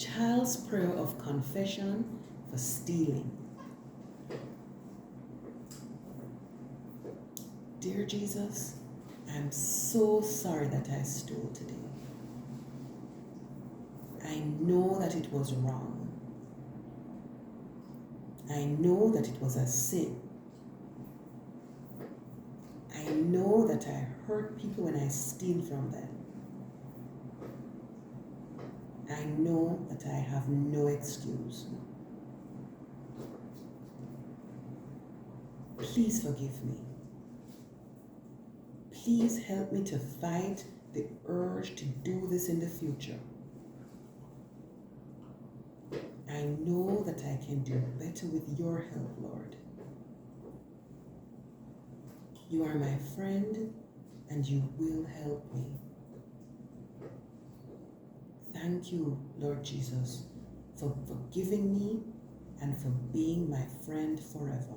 Child's prayer of confession for stealing. Dear Jesus, I'm so sorry that I stole today. I know that it was wrong. I know that it was a sin. I know that I hurt people when I steal from them. I know that I have no excuse. Please forgive me. Please help me to fight the urge to do this in the future. I know that I can do better with your help, Lord. You are my friend and you will help me. Thank you, Lord Jesus, for forgiving me and for being my friend forever.